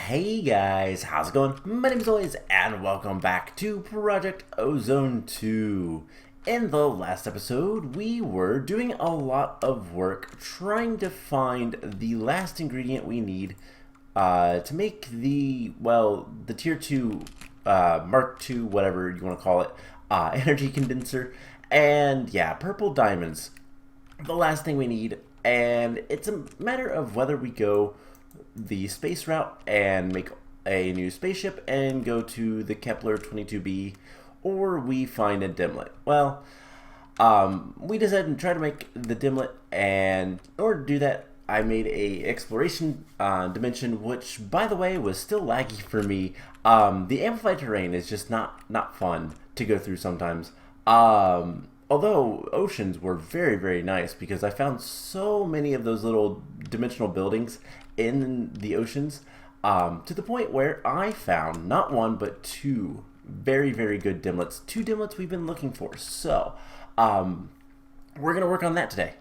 Hey guys, how's it going? My name is Always, and welcome back to Project Ozone 2. In the last episode, we were doing a lot of work trying to find the last ingredient we need to make the Tier 2, Mark 2, whatever you want to call it, Energy Condenser, and yeah, purple diamonds. The last thing we need, and it's a matter of whether we go the space route and make a new spaceship and go to the Kepler 22b, or we find a Dimlet. Well, we decided to try to make the Dimlet, and in order to do that, I made a exploration dimension, which, by the way, was still laggy for me. The amplified terrain is just not fun to go through sometimes. Although oceans were very nice because I found so many of those little dimensional buildings in the oceans, to the point where I found not one but two very good Dimlets. Two Dimlets we've been looking for. So we're gonna work on that today.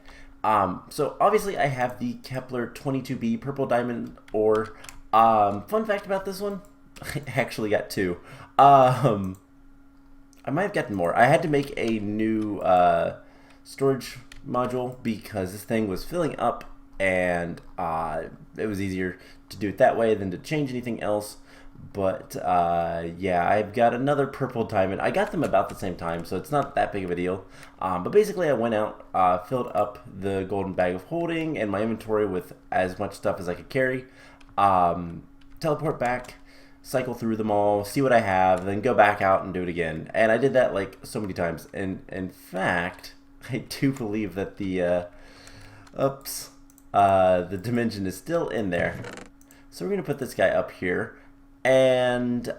So obviously I have the Kepler 22b purple diamond ore. Fun fact about this one, I actually got two. I might have gotten more. I had to make a new storage module because this thing was filling up, and it was easier to do it that way than to change anything else. But yeah, I've got another purple diamond. I got them about the same time, so it's not that big of a deal. But basically I went out, filled up the golden bag of holding and my inventory with as much stuff as I could carry, teleport back, cycle through them all, see what I have, then go back out and do it again. And I did that like so many times. And in fact, I do believe that the dimension is still in there. So we're gonna put this guy up here. And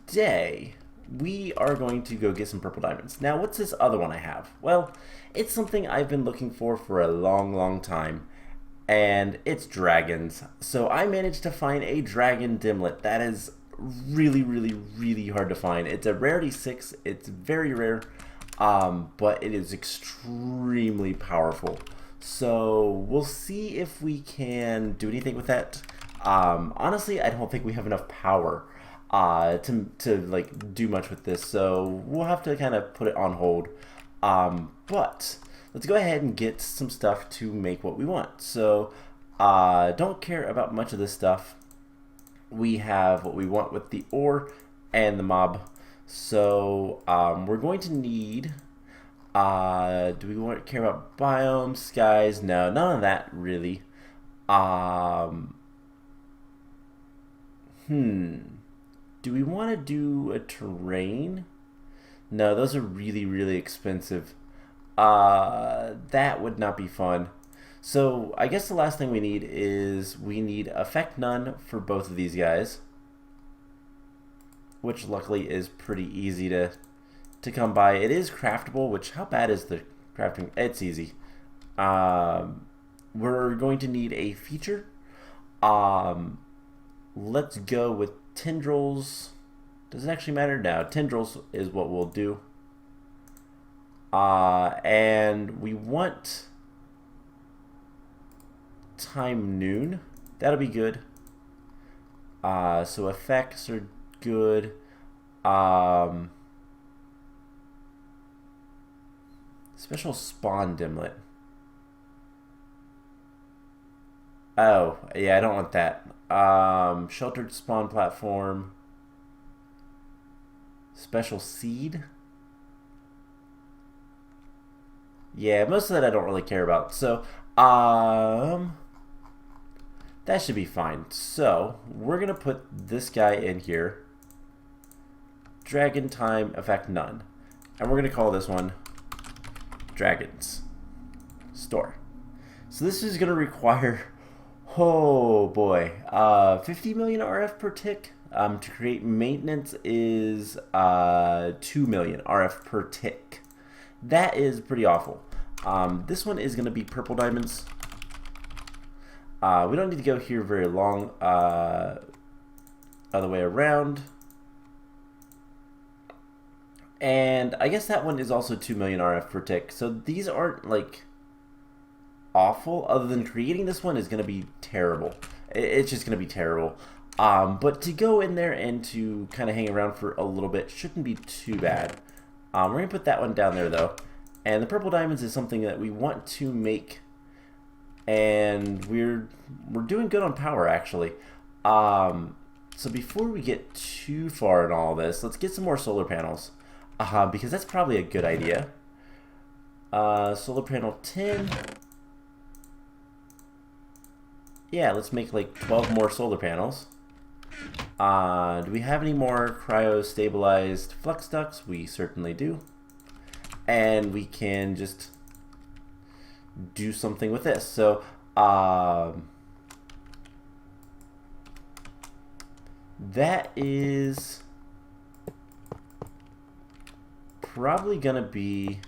today we are going to go get some purple diamonds. Now, what's this other one I have? Well, it's something I've been looking for a long time. And it's dragons. So I managed to find a dragon Dimlet. That is really hard to find. It's a rarity 6. It's very rare, but it is extremely powerful. So we'll see if we can do anything with that. Honestly, I don't think we have enough power to like do much with this. So we'll have to kind of put it on hold. But let's go ahead and get some stuff to make what we want. So, don't care about much of this stuff. We have what we want with the ore and the mob. So, we're going to need, do we want to care about biomes, skies? No, none of that really. Do we want to do a terrain? No, those are really expensive. That would not be fun. So I guess the last thing we need is we need effect none for both of these guys, which luckily is pretty easy to come by. It is craftable, which, how bad is the crafting? It's easy. We're going to need a feature. Let's go with tendrils. Does it actually matter? No, tendrils is what we'll do. And we want time noon. That'll be good. So effects are good. Special spawn Dimlet. Oh, yeah, I don't want that. Sheltered spawn platform. Special seed. Yeah, most of that I don't really care about. So, that should be fine. So, we're going to put this guy in here. Dragon time effect none. And we're going to call this one Dragons Store. So this is going to require, oh boy, 50 million RF per tick. To create maintenance is 2 million RF per tick. That is pretty awful. This one is going to be purple diamonds. We don't need to go here very long. Other way around. And I guess that one is also 2 million RF per tick. So these aren't like awful, other than creating this one is going to be terrible. It's just going to be terrible. But to go in there and to kind of hang around for a little bit shouldn't be too bad. We're going to put that one down there, though. And the purple diamonds is something that we want to make. And we're doing good on power, actually. So before we get too far in all this, let's get some more solar panels. Because that's probably a good idea. Solar panel 10. Yeah, let's make like 12 more solar panels. Do we have any more cryo-stabilized flux ducts? We certainly do. And we can just do something with this. So, that is probably gonna be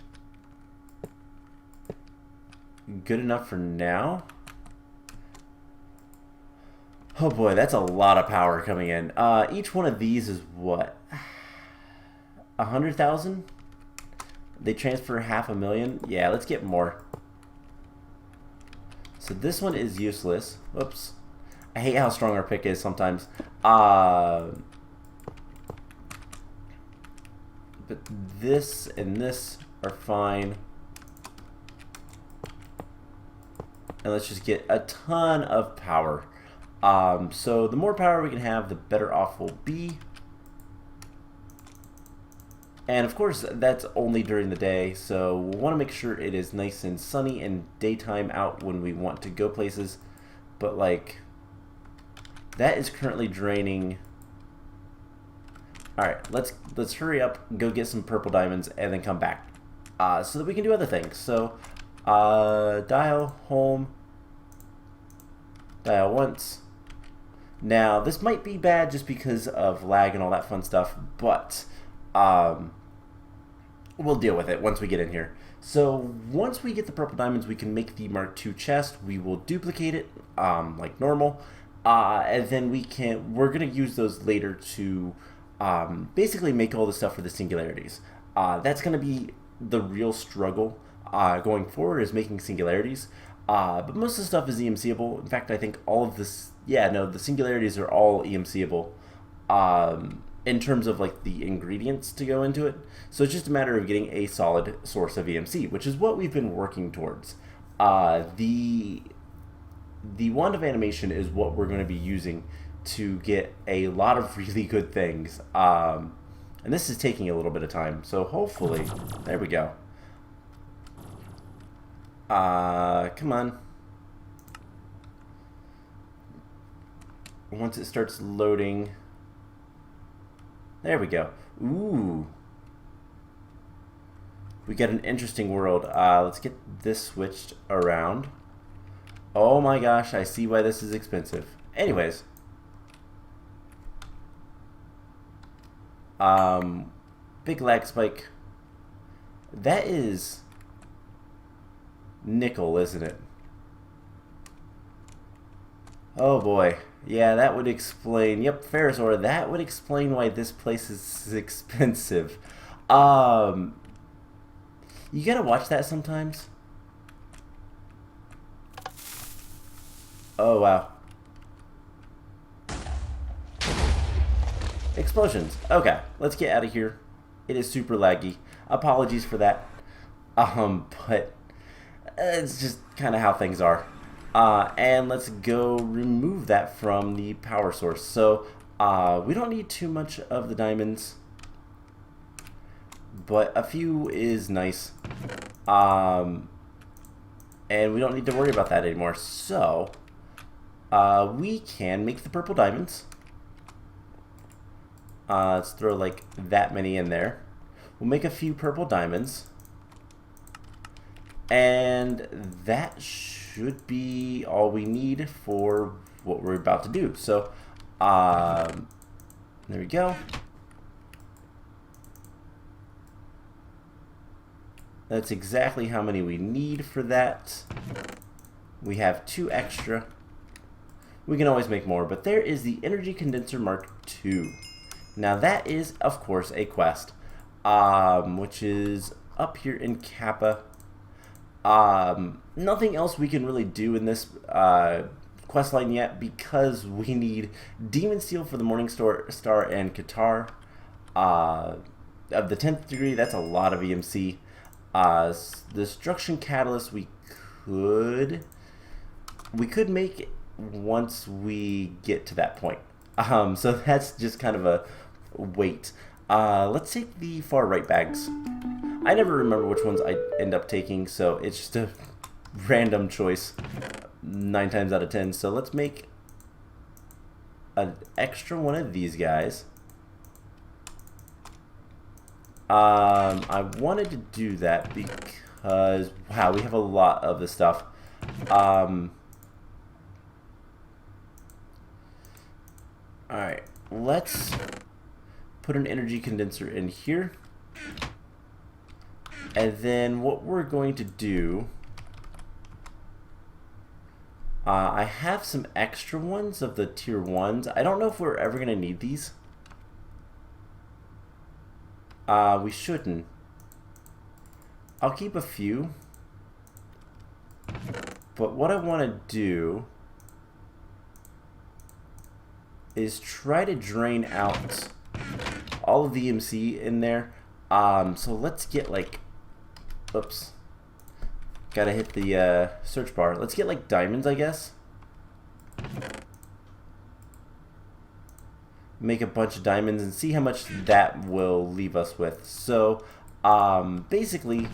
good enough for now. Oh boy, that's a lot of power coming in. Each one of these is what? 100,000? They transfer 500,000? Yeah, let's get more. So this one is useless. Oops. I hate how strong our pick is sometimes. But this and this are fine. And let's just get a ton of power. So the more power we can have, the better off we'll be. And of course, that's only during the day, so we'll want to make sure it is nice and sunny and daytime out when we want to go places. But like, that is currently draining. Alright, let's hurry up, go get some purple diamonds, and then come back. So that we can do other things. So, dial, home, dial once. Now, this might be bad just because of lag and all that fun stuff, but we'll deal with it once we get in here. So once we get the purple diamonds, we can make the Mark II chest. We will duplicate it like normal, and then we're gonna use those later to basically make all the stuff for the singularities. That's gonna be the real struggle going forward, is making singularities. But most of the stuff is EMCable. In fact, I think all of this, yeah, no, the singularities are all EMCable in terms of like the ingredients to go into it. So it's just a matter of getting a solid source of EMC, which is what we've been working towards. The wand of animation is what we're going to be using to get a lot of really good things. And this is taking a little bit of time, so hopefully, there we go. Come on. Once it starts loading. There we go. Ooh. We got an interesting world. Let's get this switched around. Oh my gosh, I see why this is expensive. Anyways. Big lag spike. That is nickel, isn't it? Oh boy. Yeah, that would explain. Yep, ferrous ore. That would explain why this place is expensive. You gotta watch that sometimes. Oh wow. Explosions. Okay, let's get out of here. It is super laggy. Apologies for that. But it's just kind of how things are. And let's go remove that from the power source. So we don't need too much of the diamonds, but a few is nice. And we don't need to worry about that anymore. So we can make the purple diamonds. Let's throw like that many in there. We'll make a few purple diamonds. And that should be all we need for what we're about to do. So, there we go. That's exactly how many we need for that. We have 2 extra. We can always make more, but there is the Energy Condenser Mark II. Now that is, of course, a quest, which is up here in Kappa. Nothing else we can really do in this quest line yet because we need Demon Steel for the Morning Star and Qatar. Of the 10th degree, that's a lot of EMC. Destruction Catalyst we could make it once we get to that point. So that's just kind of a wait. Let's take the far right bags. I never remember which ones I end up taking, so it's just a random choice 9 times out of 10. So let's make an extra one of these guys. I wanted to do that because, wow, we have a lot of this stuff. Alright, let's put an energy condenser in here. And then what we're going to do, I have some extra ones of the tier 1s. I don't know if we're ever going to need these. We shouldn't. I'll keep a few. But what I want to do is try to drain out all of the EMC in there. So let's get like, oops, gotta hit the search bar. Let's get like diamonds, I guess. Make a bunch of diamonds and see how much that will leave us with. So basically,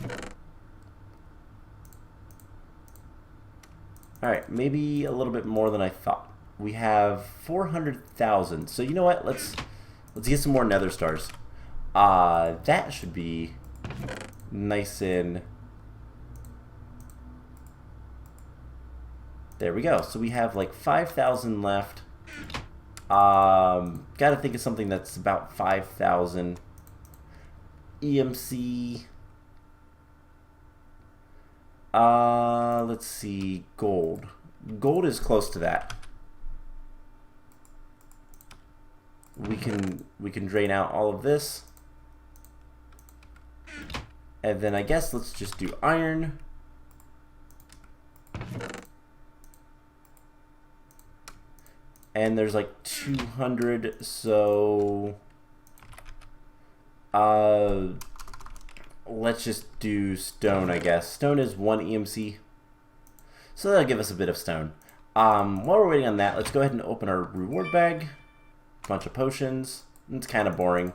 alright, maybe a little bit more than I thought. We have 400,000. So you know what? Let's get some more nether stars. That should be nice and there we go. So we have like 5,000 left. Gotta think of something that's about 5,000 EMC. Let's see, gold. Gold is close to that. We can drain out all of this. And then I guess let's just do iron. And there's like 200, so let's just do stone, I guess. Stone is 1 EMC, so that'll give us a bit of stone. While we're waiting on that, let's go ahead and open our reward bag. Bunch of potions. It's kind of boring.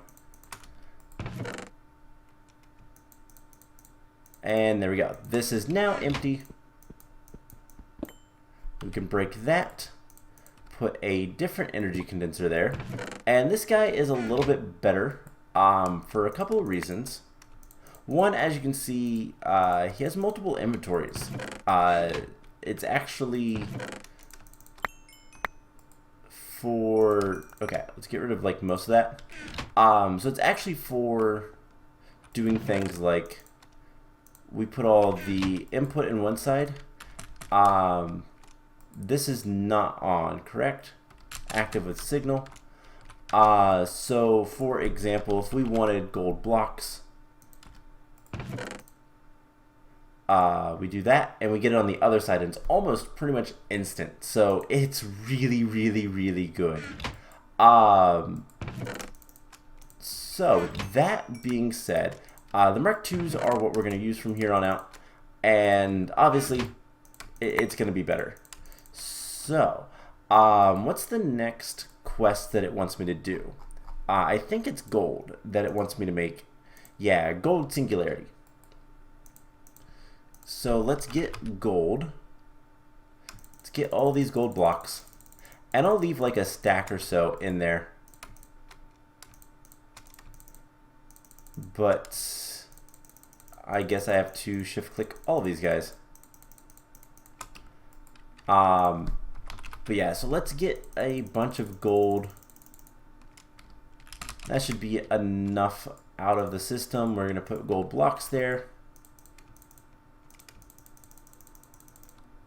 And there we go. This is now empty. We can break that. Put a different energy condenser there. And this guy is a little bit better for a couple of reasons. One, as you can see, he has multiple inventories. It's actually for, okay, let's get rid of like most of that. So it's actually for doing things like we put all the input in one side. This is not on, correct? Active with signal. So for example, if we wanted gold blocks, we do that and we get it on the other side and it's almost pretty much instant. So it's really, really, really good. So that being said, the Mark IIs are what we're going to use from here on out. And obviously it's going to be better. So what's the next quest that it wants me to do? I think it's gold that it wants me to make. Yeah, gold singularity. So let's get gold. Let's get all these gold blocks. And I'll leave like a stack or so in there. But I guess I have to shift click all of these guys. But yeah, so let's get a bunch of gold. That should be enough out of the system. We're going to put gold blocks there.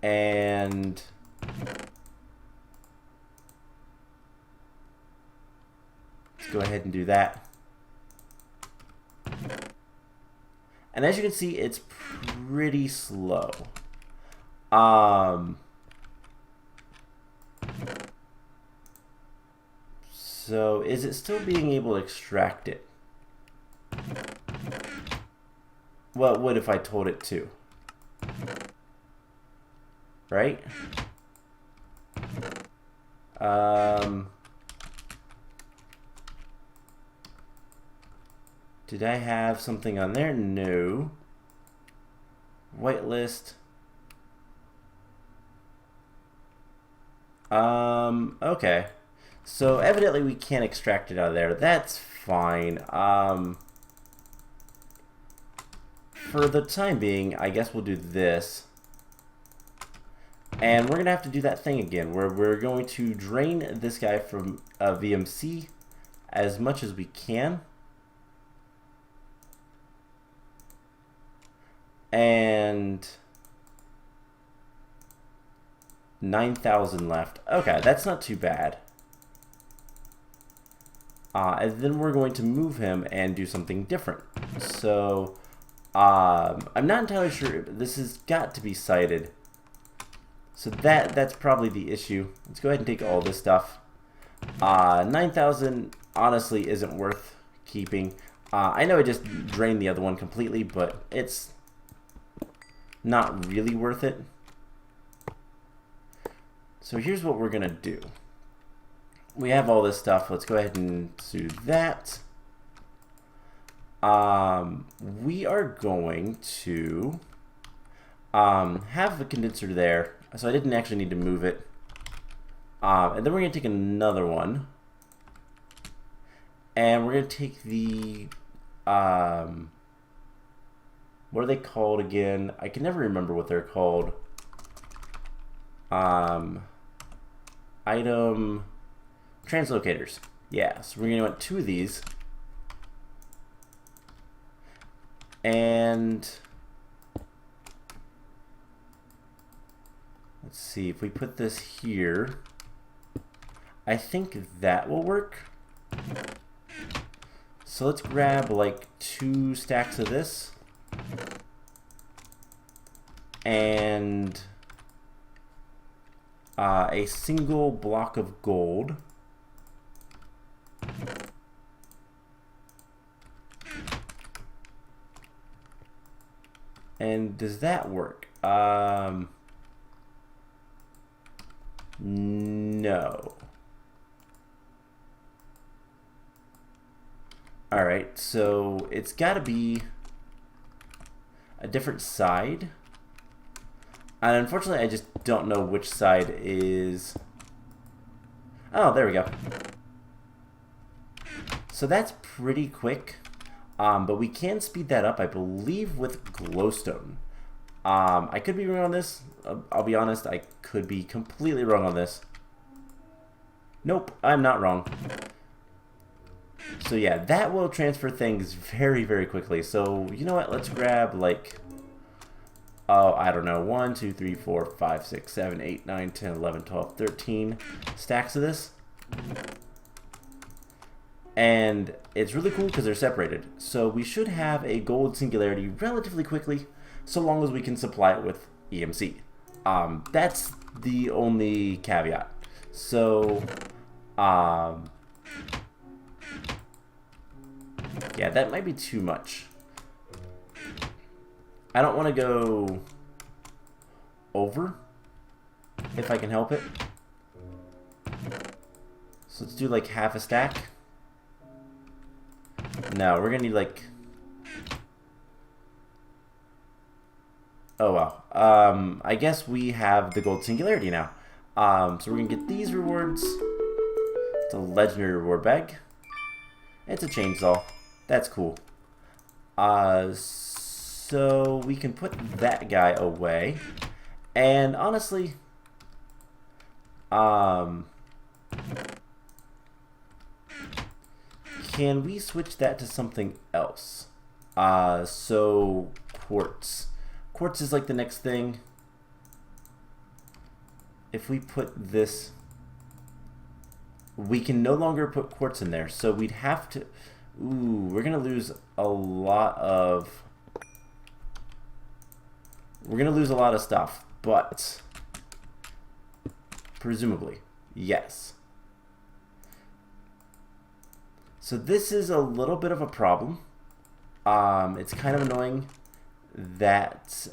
And let's go ahead and do that. And as you can see, it's pretty slow. So is it still being able to extract it? What would if I told it to? Right? Did I have something on there? No. Whitelist. Okay. So evidently we can't extract it out of there. That's fine. For the time being, I guess we'll do this. And we're going to have to do that thing again, where we're going to drain this guy from VMC as much as we can. And 9,000 left. Okay, that's not too bad. And then we're going to move him and do something different. So, I'm not entirely sure. This has got to be sighted. So that's probably the issue. Let's go ahead and take all this stuff. 9,000 honestly isn't worth keeping. I know I just drained the other one completely, but it's not really worth it. So here's what we're gonna do. We have all this stuff. Let's go ahead and do that. We are going to have the condenser there. So I didn't actually need to move it. And then we're going to take another one. And we're going to take the... what are they called again? I can never remember what they're called. Item... translocators. Yeah, so we're going to want 2 of these. And... let's see, if we put this here, I think that will work. So let's grab like 2 stacks of this. And a single block of gold. And does that work? No. Alright, so it's got to be a different side. And unfortunately, I just don't know which side is... oh, there we go. So that's pretty quick. But we can speed that up, I believe, with glowstone. I could be wrong on this. I'll be honest, I could be completely wrong on this. Nope, I'm not wrong. So yeah, that will transfer things very, very quickly. So, you know what, let's grab like, oh, I don't know, 1, 2, 3, 4, 5, 6, 7, 8, 9, 10, 11, 12, 13 stacks of this. And it's really cool because they're separated. So we should have a gold singularity relatively quickly, so long as we can supply it with EMC. That's the only caveat. So, yeah, that might be too much. I don't want to go over, if I can help it. So let's do like half a stack. No, we're gonna need like... oh well. I guess we have the gold singularity now. So we're gonna get these rewards. It's a legendary reward bag. It's a chainsaw. That's cool. So we can put that guy away. And honestly, can we switch that to something else? So quartz. Quartz is like the next thing. If we put this, we can no longer put quartz in there. So we'd have to, ooh, we're gonna lose a lot of, stuff, but presumably, yes. So this is a little bit of a problem. It's kind of annoying that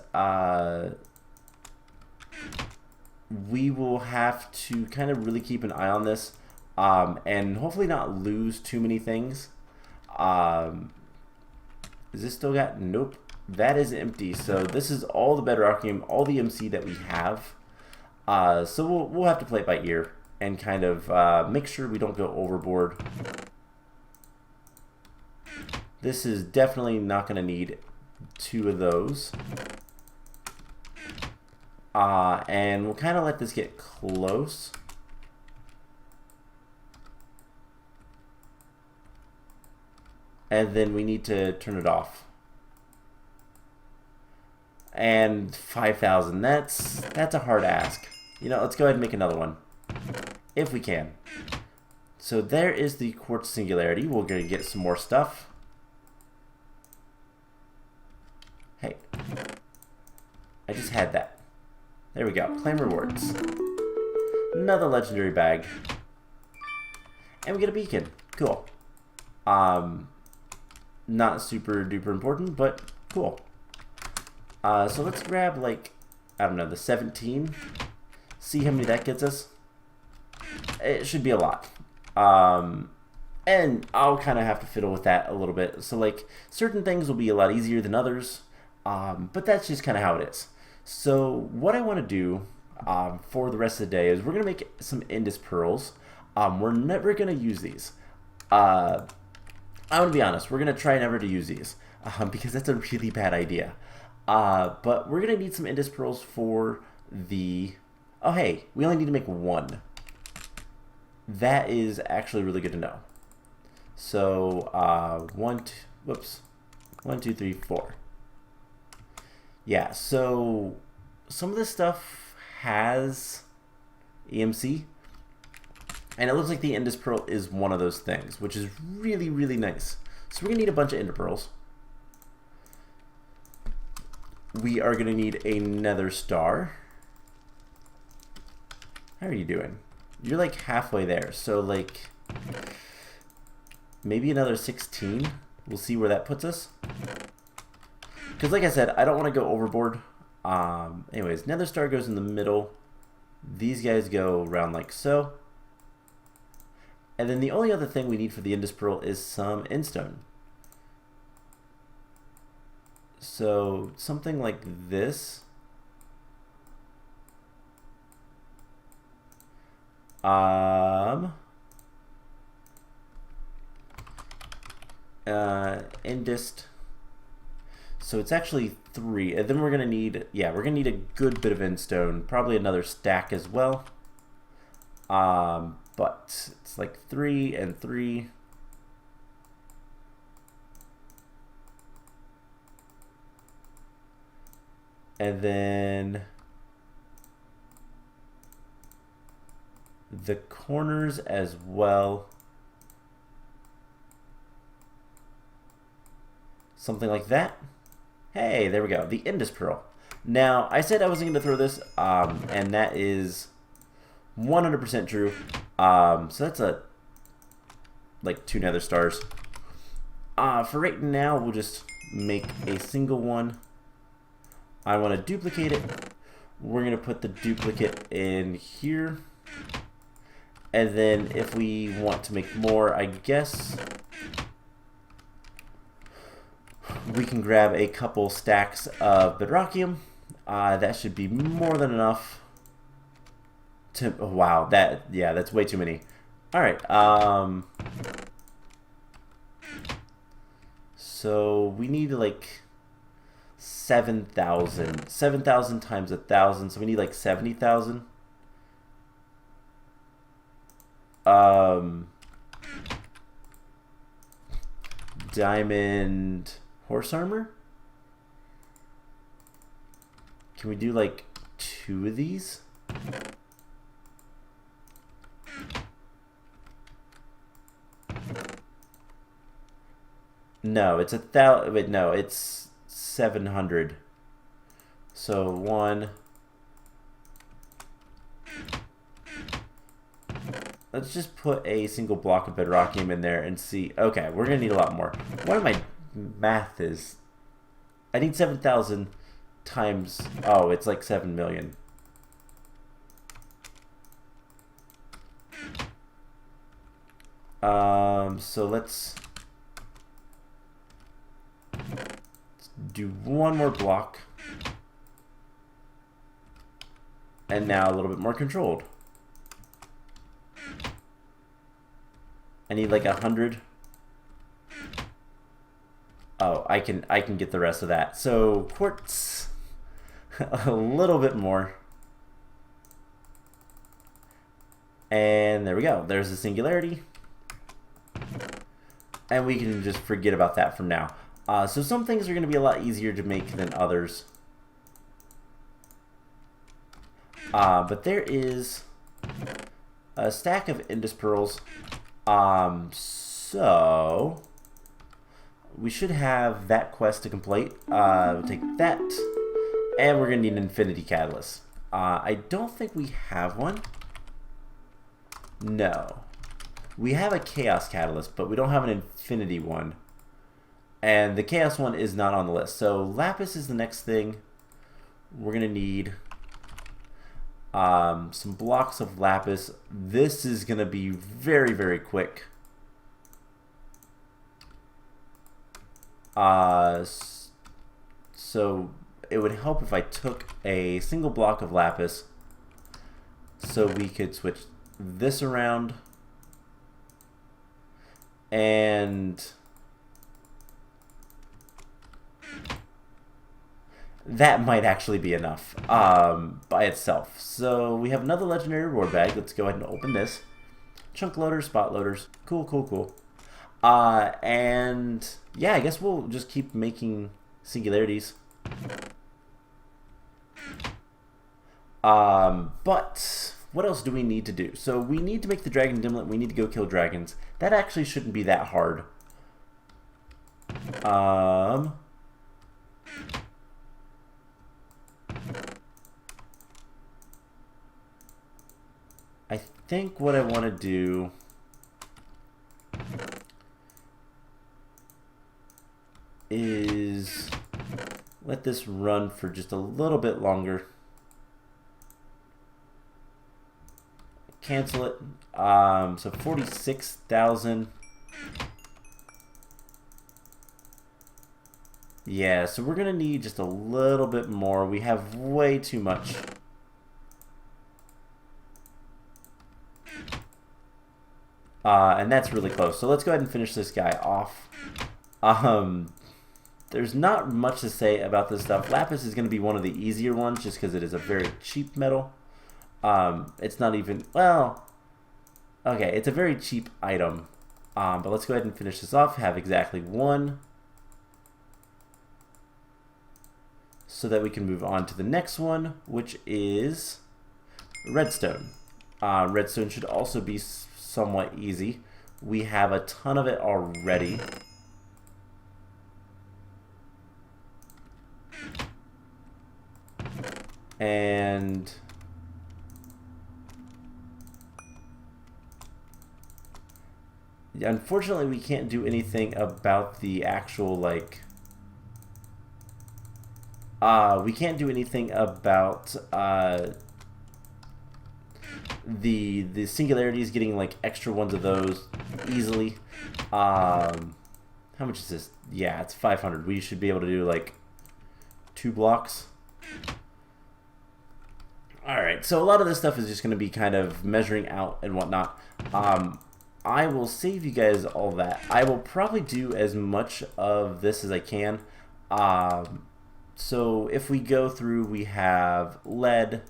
we will have to kind of really keep an eye on this and hopefully not lose too many things. Is this still got? Nope. That is empty. So this is all the bedrockium, all the MC that we have. So we'll have to play it by ear and kind of make sure we don't go overboard. This is definitely not going to need 2 of those. And we'll kind of let this get close. And then we need to turn it off. And 5,000, that's a hard ask. You know, let's go ahead and make another one, if we can. So there is the quartz singularity. We're going to get some more stuff. Hey, I just had that. There we go, claim rewards. Another legendary bag. And we get a beacon, cool. Not super duper important, but cool. So let's grab, like, I don't know, the 17. See how many that gets us. It should be a lot. And I'll kind of have to fiddle with that a little bit. So, like, certain things will be a lot easier than others. But that's just kind of how it is. So what I want to do for the rest of the day is we're going to make some Endest Pearls. We're never going to use these. I'm going to be honest. We're going to try never to use these because that's a really bad idea. But we're going to need some Endest Pearls for the... Oh, hey, we only need to make 1. That is actually really good to know. So, 1, 2, 3, 4. Yeah, so some of this stuff has EMC. And it looks like the Endest Pearl is one of those things, which is really, really nice. So we're going to need a bunch of Ender Pearls. We are going to need a Nether Star. How are you doing? You're like halfway there. So like maybe another 16. We'll see where that puts us. Because like I said, I don't want to go overboard. Anyways, Nether Star goes in the middle. These guys go around like so. And then the only other thing we need for the Endest Pearl is some Endstone. So something like this. Endest. So it's actually 3, and then we're gonna need, yeah, we're gonna need a good bit of Endstone, probably another stack as well. But it's like 3 and 3. And then the corners as well. Something like that. Hey, there we go. The Endest Pearl. Now, I said I wasn't going to throw this, and that is 100% true. So that's like 2 Nether Stars. For right now, we'll just make a single one. I want to duplicate it. We're going to put the duplicate in here. And then if we want to make more, I guess we can grab a couple stacks of bedrockium. That should be more than enough to, oh, wow, that's way too many. All right, so we need like 7,000. 7,000 times 1,000, so we need like 70,000. Diamond horse armor. Can we do like 2 of these? No, it's 1,000. Wait, no, it's 700. So 1. let's just put a single block of bedrockium in there and see. Okay, we're going to need a lot more. What my math is, I need 7,000 times, oh, it's like 7 million. So let's do one more block. And now a little bit more controlled. I need like 100. Oh, I can get the rest of that. So quartz, a little bit more. And there we go. There's the singularity. And we can just forget about that from now. So some things are going to be a lot easier to make than others. But there is a stack of Endest Pearls. So we should have that quest to complete. We'll take that. And we're going to need an Infinity Catalyst. I don't think we have one. No. We have a Chaos Catalyst, but we don't have an Infinity one. And the Chaos one is not on the list. So Lapis is the next thing. We're going to need some blocks of Lapis. This is going to be very, very quick. So it would help if I took a single block of Lapis so we could switch this around. And that might actually be enough by itself. So we have another legendary reward bag. Let's go ahead and open this. Chunk loaders, spot loaders. Cool, cool, cool. And yeah, I guess we'll just keep making singularities. But what else do we need to do? So we need to make the dragon dimlet. We need to go kill dragons. That actually shouldn't be that hard. I think what I want to do is let this run for just a little bit longer. Cancel it. So 46,000. Yeah, so we're gonna need just a little bit more. We have way too much. And that's really close. So let's go ahead and finish this guy off. There's not much to say about this stuff. Lapis is going to be one of the easier ones just because it is a very cheap metal. It's not even, well, okay, it's a very cheap item. But let's go ahead and finish this off. Have exactly one. So that we can move on to the next one, which is redstone. Redstone should also be somewhat easy. We have a ton of it already. And unfortunately we can't do anything about the actual like we can't do anything about the singularities getting like extra ones of those easily. How much is this? Yeah, it's 500. We should be able to do like 2 blocks. Alright, so a lot of this stuff is just going to be kind of measuring out and whatnot. I will save you guys all that. I will probably do as much of this as I can. So if we go through, we have lead,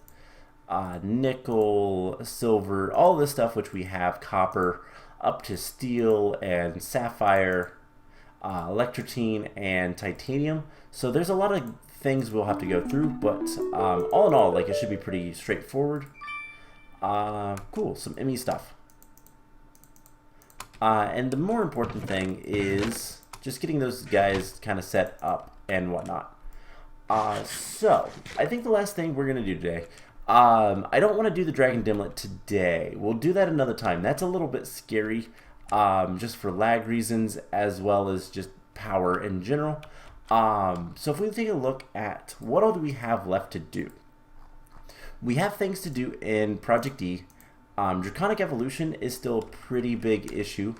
nickel, silver, all this stuff which we have, copper, up to steel and sapphire, electrotine and titanium. So there's a lot of things we'll have to go through, but all in all, like, it should be pretty straightforward. Cool, some ME stuff. And the more important thing is just getting those guys kind of set up and whatnot. So I think the last thing we're gonna do today I don't want to do the Dragon Dimlet today. We'll do that another time. That's a little bit scary, just for lag reasons as well as just power in general. So if we take a look at what all do we have left to do. We have things to do in Project E. Draconic Evolution is still a pretty big issue.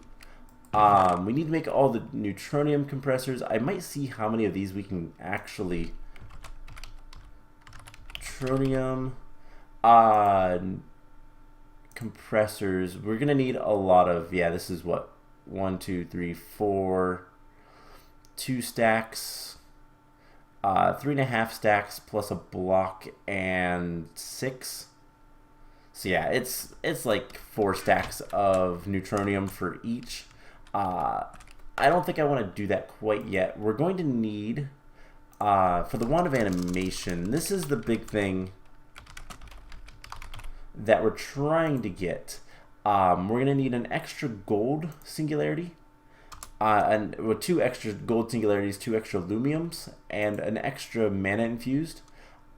We need to make all the neutronium compressors. I might see how many of these we can actually... Neutronium... compressors. We're gonna need a lot of, yeah, this is what, 1 2 3 4, 2 stacks, 3.5 stacks plus a block and 6. So yeah, it's like 4 stacks of neutronium for each. I don't think I want to do that quite yet. We're going to need for the wand of animation, this is the big thing that we're trying to get. We're going to need an extra gold singularity, and with 2 extra gold singularities, 2 extra lumiums, and an extra mana infused.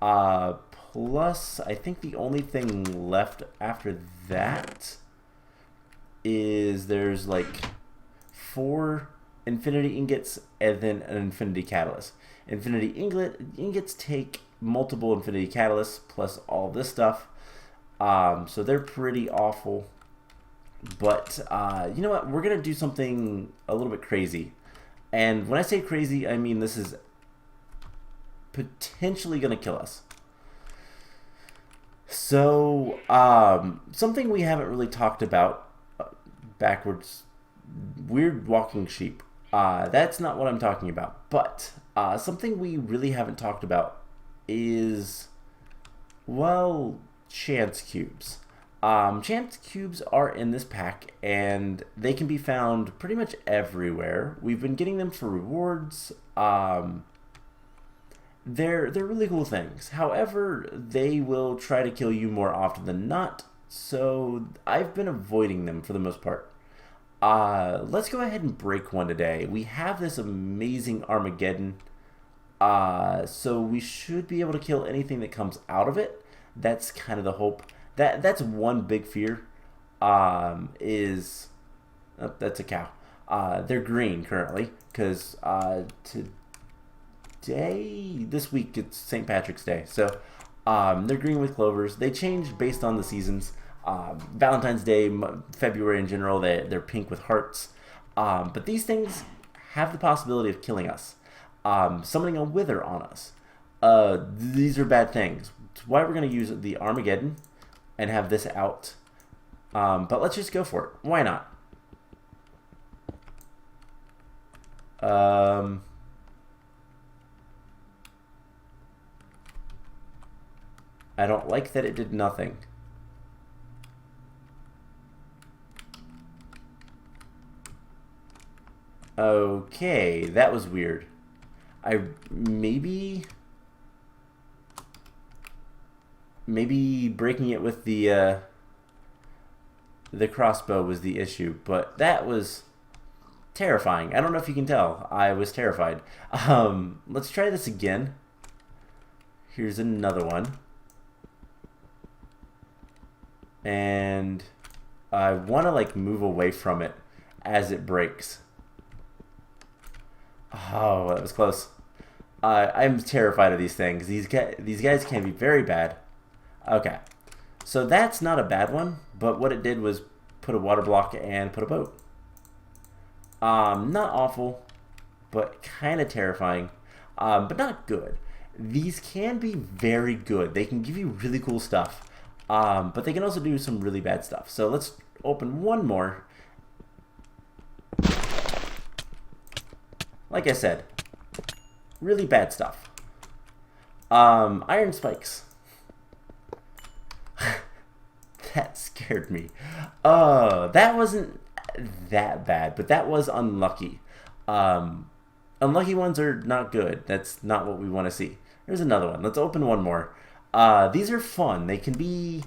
Plus, I think the only thing left after that is there's like 4 infinity ingots and then an infinity catalyst. Infinity ingots take multiple infinity catalysts plus all this stuff. So they're pretty awful, but you know what, we're gonna do something a little bit crazy, and when I say crazy, I mean this is potentially gonna kill us. So something we haven't really talked about, backwards, weird walking sheep, that's not what I'm talking about, but something we really haven't talked about is, well, chance cubes. Chance cubes are in this pack and they can be found pretty much everywhere. We've been getting them for rewards. They're really cool things. However, they will try to kill you more often than not, so I've been avoiding them for the most part. Let's go ahead and break one today. We have this amazing Armageddon, so we should be able to kill anything that comes out of it. That's kind of the hope. That's one big fear. Is oh, that's a cow. They're green currently because this week it's St. Patrick's Day, so they're green with clovers. They change based on the seasons. Valentine's Day, February in general, they're pink with hearts. But these things have the possibility of killing us, summoning a wither on us. These are bad things. That's why we're going to use the Armageddon and have this out. But let's just go for it. Why not? I don't like that it did nothing. Okay, that was weird. Maybe breaking it with the crossbow was the issue, but that was terrifying. I don't know if you can tell. I was terrified. Let's try this again. Here's another one. And I want to like move away from it as it breaks. Oh, that was close. I'm terrified of these things. These guys can be very bad. Okay, so that's not a bad one, but what it did was put a water block and put a boat. Not awful, but kind of terrifying, but not good. These can be very good. They can give you really cool stuff, but they can also do some really bad stuff. So let's open one more. Like I said, really bad stuff. Iron spikes. That scared me. That wasn't that bad, but that was unlucky. Unlucky ones are not good. That's not what we want to see. There's another one. Let's open one more. These are fun. They can be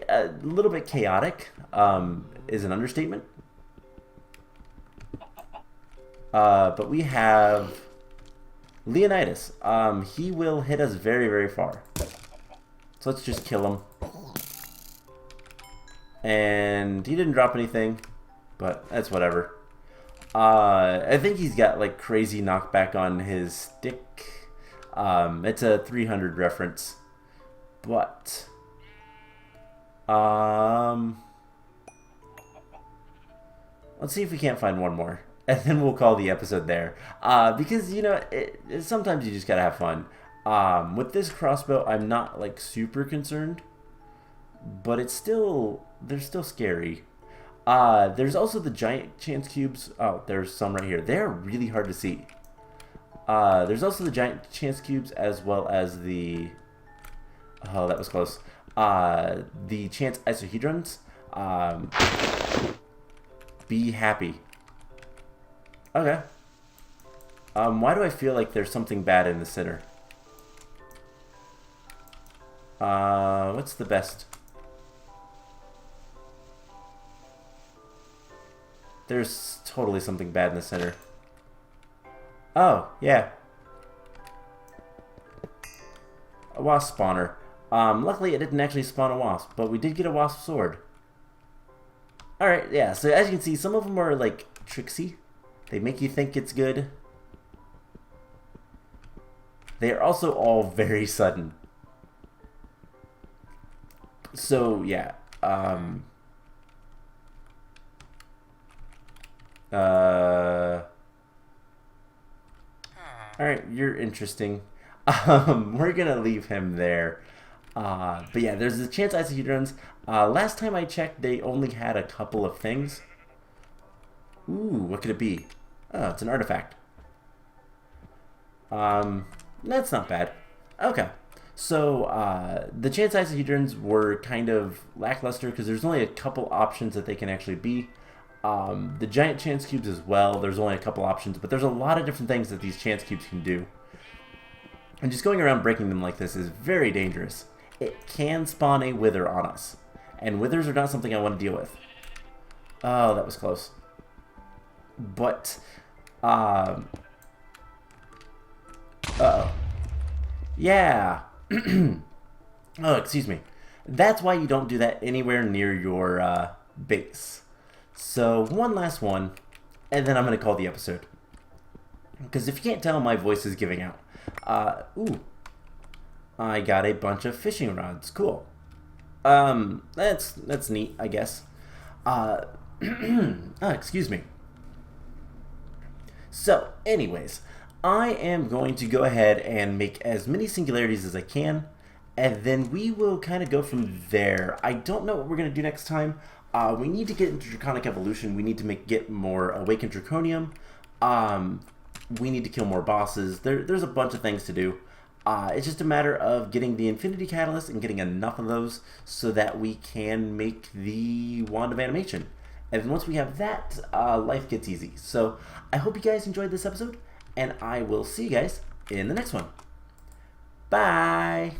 a little bit chaotic, is an understatement. But we have Leonidas. He will hit us very, very far. So let's just kill him. And he didn't drop anything, but that's whatever. I think he's got like crazy knockback on his stick. It's a 300 reference. But let's see if we can't find one more, and then we'll call the episode there. Because you know, sometimes you just gotta have fun. With this crossbow, I'm not like super concerned, but they're still scary. There's also the giant chance cubes. Oh, there's some right here. They're really hard to see. There's also the giant chance cubes, as well as the... Oh, that was close. The chance isohedrons. Be happy. Okay. Why do I feel like there's something bad in the center? What's the best? There's totally something bad in the center. Oh, yeah. A wasp spawner. Luckily it didn't actually spawn a wasp, but we did get a wasp sword. Alright, yeah, so as you can see, some of them are like tricksy. They make you think it's good. They are also all very sudden. So, yeah. Alright, you're interesting. We're gonna leave him there. But yeah, there's the chance isohedrons. Last time I checked, they only had a couple of things. Ooh, what could it be? Oh, it's an artifact. That's not bad. Okay. So, the chance isohedrons were kind of lackluster because there's only a couple options that they can actually be. The giant chance cubes as well, there's only a couple options, but there's a lot of different things that these chance cubes can do. And just going around breaking them like this is very dangerous. It can spawn a wither on us. And withers are not something I want to deal with. Oh, that was close. But, uh-oh. Yeah. Oh, excuse me. That's why you don't do that anywhere near your base. So, one last one, and then I'm going to call the episode. Because if you can't tell, my voice is giving out. Ooh. I got a bunch of fishing rods. Cool. That's neat, I guess. Oh, excuse me. So, anyways, I am going to go ahead and make as many singularities as I can, and then we will kind of go from there. I don't know what we're going to do next time. We need to get into Draconic Evolution. We need to get more Awakened Draconium. We need to kill more bosses. There's a bunch of things to do. It's just a matter of getting the Infinity Catalyst and getting enough of those so that we can make the Wand of Animation. And then once we have that, life gets easy. So I hope you guys enjoyed this episode, and I will see you guys in the next one. Bye!